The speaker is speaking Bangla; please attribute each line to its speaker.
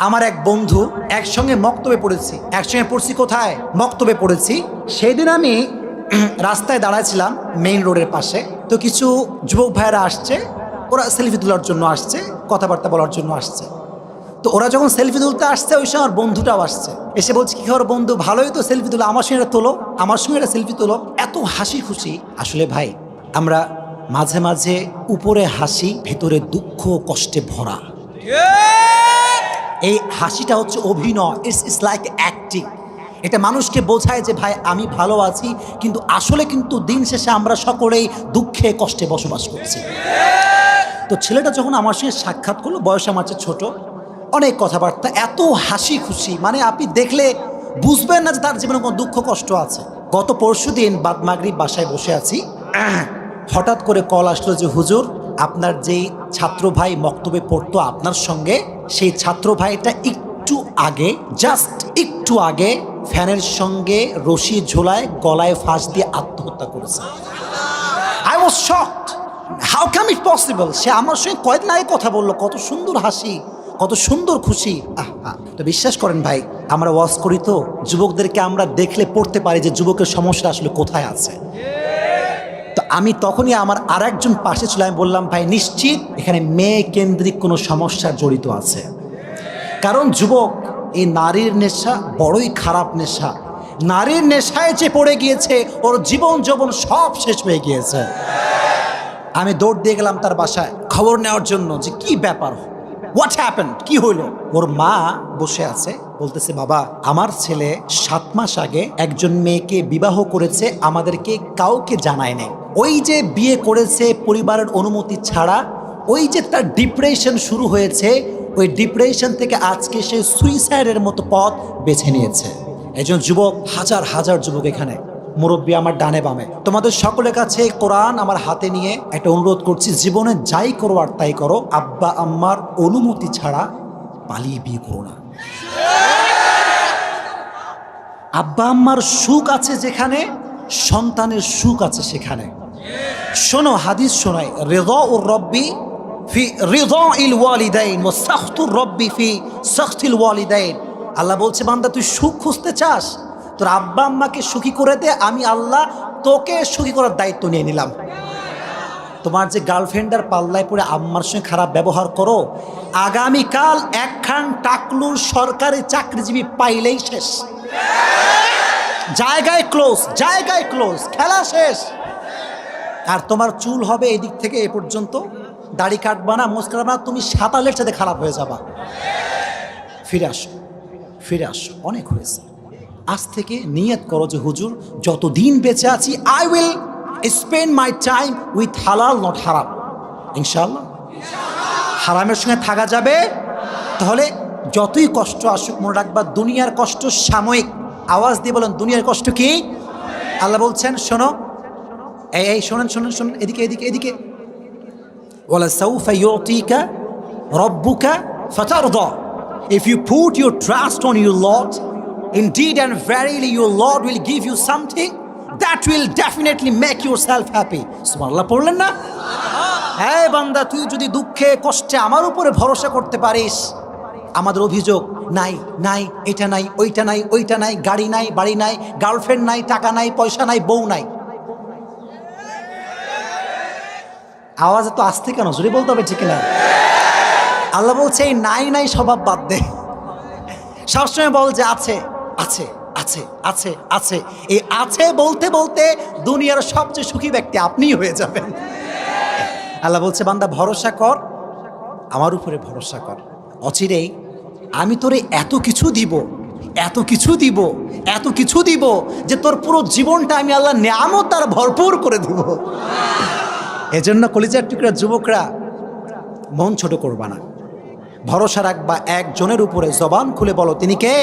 Speaker 1: আমার এক বন্ধু, একসঙ্গে মক্তবে পড়েছি, একসঙ্গে পড়ছি। কোথায়? মক্তবে পড়েছি। সেদিন আমি রাস্তায় দাঁড়াইছিলাম মেইন রোডের পাশে। তো কিছু যুবক ভাইয়েরা আসছে, ওরা সেলফি তোলার জন্য আসছে, কথাবার্তা বলার জন্য আসছে। তো ওরা যখন সেলফি তুলতে আসছে, ওই সময় আমার বন্ধুটাও আসছে। এসে বলছে, কি খবর বন্ধু? ভালোই তো, সেলফি তুলো, আমার সঙ্গে তোলো, আমার সঙ্গে একটা সেলফি তোলো। এত হাসি খুশি। আসলে ভাই, আমরা মাঝে মাঝে উপরে হাসি, ভেতরে দুঃখ কষ্টে ভরা। এই হাসিটা হচ্ছে অভিনয়, ইটস লাইক অ্যাক্টিং। এটা মানুষকে বোঝায় যে ভাই আমি ভালো আছি, কিন্তু আসলে কিন্তু দিন শেষে আমরা সকলেই দুঃখে কষ্টে বসবাস করছি। তো ছেলেটা যখন আমার সঙ্গে সাক্ষাৎ করলো, বয়স আমার চেয়ে ছোট, অনেক কথাবার্তা, এত হাসি খুশি, মানে আপনি দেখলে বুঝবেন না যে তার জীবনে কোনো দুঃখ কষ্ট আছে। গত পরশুদিন বাদ মাগরিব বাসায় বসে আছি, হঠাৎ করে কল আসলো যে হুজুর, আপনার যেই ছাত্র ভাই মক্তবে পড়তো আপনার সঙ্গে, সেই ছাত্র ভাইটা একটু আগে, জাস্ট একটু আগে ফ্যানের সঙ্গে রশি ঝোলায় গলায় ফাঁস দিয়ে আত্মহত্যা করেছে। I was shocked, how come it possible? সে আমার সঙ্গে কয়েকদিন আগে কথা বললো, কত সুন্দর হাসি, কত সুন্দর খুশি। তো বিশ্বাস করেন ভাই, আমরা ওয়াজ করি তো, যুবকদেরকে আমরা দেখলে পড়তে পারি যে যুবকের সমস্যা আসলে কোথায় আছে। তো আমি তখনই আমার আর একজন পাশে ছিল, আমি বললাম ভাই নিশ্চিত এখানে মেয়ে কেন্দ্রিক কোনো সমস্যা জড়িত আছে। কারণ যুবক, এই নারীর নেশা বড়ই খারাপ নেশা। নারীর নেশায় যে পড়ে গিয়েছে, ওর জীবন যৌবন সব শেষ হয়ে গিয়েছে। আমি দৌড় দিয়ে গেলাম তার বাসায় খবর নেওয়ার জন্য যে কি ব্যাপার, হোয়াট হ্যাপেন্ড, কি হইলো। ওর মা বসে আছে, বলতেছে বাবা, আমার ছেলে 7 মাস আগে একজন মেয়েকে বিবাহ করেছে, আমাদেরকে কাউকে জানায় নাই। ওই যে বিয়ে করেছে পরিবারের অনুমতি ছাড়া, ওই যে তার ডিপ্রেশন শুরু হয়েছে, ওই ডিপ্রেশন থেকে আজকে সে সুইসাইডের মতো পথ বেছে নিয়েছে। একজন যুবক, হাজার হাজার যুবক এখানে, মুরব্বী আমার ডানে বামে, তোমাদের সকলের কাছে কোরআন আমার হাতে নিয়ে একটা অনুরোধ করছি, জীবনে যাই করো আর তাই করো, আব্বা আম্মার অনুমতি ছাড়া পালিয়ে বিয়ে করো না। আব্বা আম্মার সুখ আছে যেখানে, সন্তানের সুখ আছে সেখানে। শোনো, হাদিস শোনাই, রিদাউর রব্বি ফি রিদাইল ওয়ালিদাইন ওয়া সাখতুর রব্বি ফি সাখতিল ওয়ালিদাইন। আল্লাহ বলছে, বান্দা তুই সুখ খুঁজতে চাস, তোর আব্বা আম্মাকে সুখী করে দে, আমি আল্লাহ তোকে সুখী করার দায়িত্ব নিয়ে নিলাম। তোমার যে গার্লফ্রেন্ডের পাল্লায় পড়ে আম্মার সঙ্গে খারাপ ব্যবহার করো, আগামীকাল একখান টাকলুর সরকারি চাকরিজীবী পাইলেই শেষ, জায়গায় ক্লোজ, জায়গায় ক্লোজ, খেলা শেষ। আর তোমার চুল হবে এদিক থেকে এ পর্যন্ত, দাড়ি কাটবা না, মোজ কাটবা না, তুমি সাতালের সাথে খারাপ হয়ে যাবা। ফিরে আসো, ফিরে আসো, অনেক হয়েছে। আজ থেকে নিয়ত করো যে হুজুর, যতদিন বেঁচে আছি I will spend my time with হালাল নট হারাম। ইনশাআল্লাহ হারামের সঙ্গে থাকা যাবে। তাহলে যতই কষ্ট আসুক, মনে রাখবা দুনিয়ার কষ্ট সাময়িক। আওয়াজ দিয়ে বলেন, দুনিয়ার কষ্ট কি? আল্লাহ বলছেন, শোনো, এই শোনেন শোনেন শোনেন, এদিকে এদিকে এদিকে, ওয়ালা সাউফা ইউতিকা রব্বুকা ফাতারদা। If you put your trust on your Lord, indeed and verily your Lord will give you something that will definitely make yourself happy. সুবহানাল্লাহ পড়লেন না? হ্যাঁ বান্দা, তুই যদি দুঃখে কষ্টে আমার উপরে ভরসা করতে পারিস। আমাদের অভিযোগ, নাই নাই, এটা নাই, ওইটা নাই, ওইটা নাই, গাড়ি নাই, বাড়ি নাই, গার্লফ্রেন্ড নাই, টাকা নাই, পয়সা নাই, বউ নাই। আওয়াজ তো আসতে কেন, জোরে বলতে হবে, ঠিক না? আল্লাহ বলছে, এই নাই নাই স্বভাব বাদ দে, সবসময় বল যে আছে আছে আছে আছে আছে। এই আছে বলতে বলতে দুনিয়ার সবচেয়ে সুখী ব্যক্তি আপনিই হয়ে যাবেন। আল্লাহ বলছে, বান্দা ভরসা কর, আমার উপরে ভরসা কর, অচিরেই আমি তোরে এত কিছু দিব, এত কিছু দিব, এত কিছু দিব যে তোর পুরো জীবনটা আমি আল্লাহ নিয়ামত আর ভরপুর করে দিব। এজন্য কলিজার টুকরা যুবকরা, মন ছোট করবা না, ভরসা রাখবা একজনের উপরে, জবান খুলে বলো, তিনি কে?